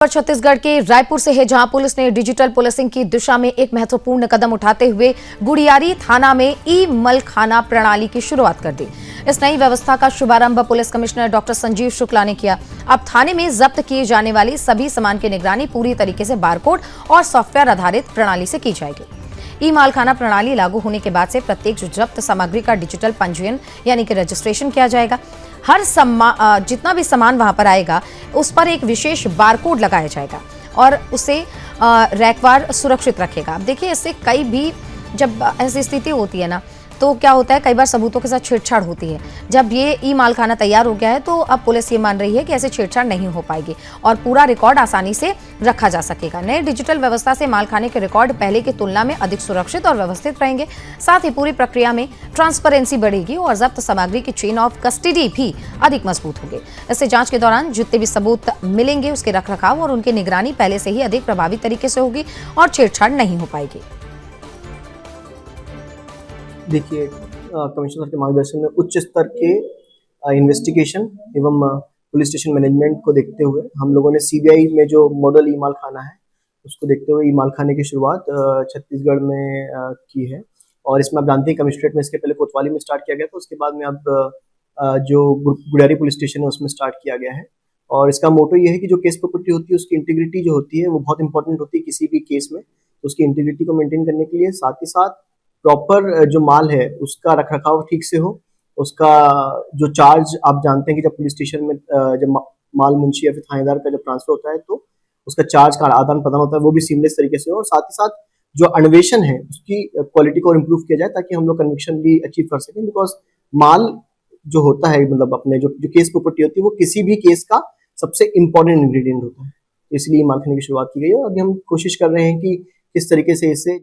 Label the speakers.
Speaker 1: छत्तीसगढ़ के रायपुर से है, जहां पुलिस ने डिजिटल पुलिसिंग की दिशा में एक महत्वपूर्ण कदम उठाते हुए गुड़ियारी थाना में ई मलखाना प्रणाली की शुरुआत कर दी। इस नई व्यवस्था का शुभारंभ police commissioner doctor Sanjeev Shukla ने किया। अब थाने में जब्त किए जाने वाली सभी सामान की निगरानी पूरी तरीके से बारकोड और सॉफ्टवेयर आधारित प्रणाली से की जाएगी। ई मालखाना प्रणाली लागू होने के बाद से प्रत्येक जब्त सामग्री का डिजिटल पंजीयन यानी कि रजिस्ट्रेशन किया जाएगा। हर जितना भी सामान वहां पर आएगा उस पर एक विशेष बारकोड लगाया जाएगा और उसे रैकवार सुरक्षित रखेगा। अब देखिए, इससे कई भी जब ऐसी स्थिति होती है ना, तो क्या होता है, कई बार सबूतों के साथ छेड़छाड़ होती है। जब ये ई मालखाना तैयार हो गया है तो अब पुलिस ये मान रही है कि ऐसे छेड़छाड़ नहीं हो पाएगी और पूरा रिकॉर्ड आसानी से रखा जा सकेगा। नए डिजिटल व्यवस्था से मालखाने के रिकॉर्ड पहले की तुलना में अधिक सुरक्षित और व्यवस्थित रहेंगे। साथ ही पूरी प्रक्रिया में ट्रांसपेरेंसी बढ़ेगी और जब्त सामग्री की चेन ऑफ कस्टडी भी अधिक मजबूत होगी। इससे जांच के दौरान जितने भी सबूत मिलेंगे उसके रखरखाव और उनकी निगरानी पहले से ही अधिक प्रभावी तरीके से होगी और छेड़छाड़ नहीं हो पाएगी।
Speaker 2: देखिए, कमिश्नर के मार्गदर्शन में उच्च स्तर के इन्वेस्टिगेशन एवं पुलिस स्टेशन मैनेजमेंट को देखते हुए हम लोगों ने सीबीआई में जो मॉडल ई मालखाना है उसको देखते हुए ई मालखाने की शुरुआत छत्तीसगढ़ में की है। और इसमें आप जानते हैं कमिश्नरेट में इसके पहले कोतवाली में स्टार्ट किया गया था, उसके बाद में अब जो गुड़ियारी पुलिस स्टेशन है उसमें स्टार्ट किया गया है। और इसका मोटो ये है कि जो केस प्रॉपर्टी होती है उसकी इंटीग्रिटी जो होती है वो बहुत इंपॉर्टेंट होती है किसी भी केस में। तो उसकी इंटीग्रिटी को मेंटेन करने के लिए साथ ही साथ प्रॉपर जो माल है उसका रखरखाव ठीक से हो। उसका जो चार्ज आप जानते हैं कि जब पुलिस स्टेशन में जब माल मुंशी या फिर थानेदार का जब ट्रांसफर होता है तो उसका चार्ज का आदान प्रदान होता है, वो भी सीमलेस तरीके से हो। और साथ ही साथ जो अन्वेषण है उसकी क्वालिटी को और इम्प्रूव किया जाए ताकि हम लोग कन्विक्शन भी अचीव कर सकें। बिकॉज माल जो होता है, मतलब अपने जो केस प्रॉपर्टी होती है वो किसी भी केस का सबसे इम्पोर्टेंट इंग्रेडिएंट होता है। इसलिए मालखाने की शुरुआत की गई है और अभी हम कोशिश कर रहे हैं कि किस तरीके से इससे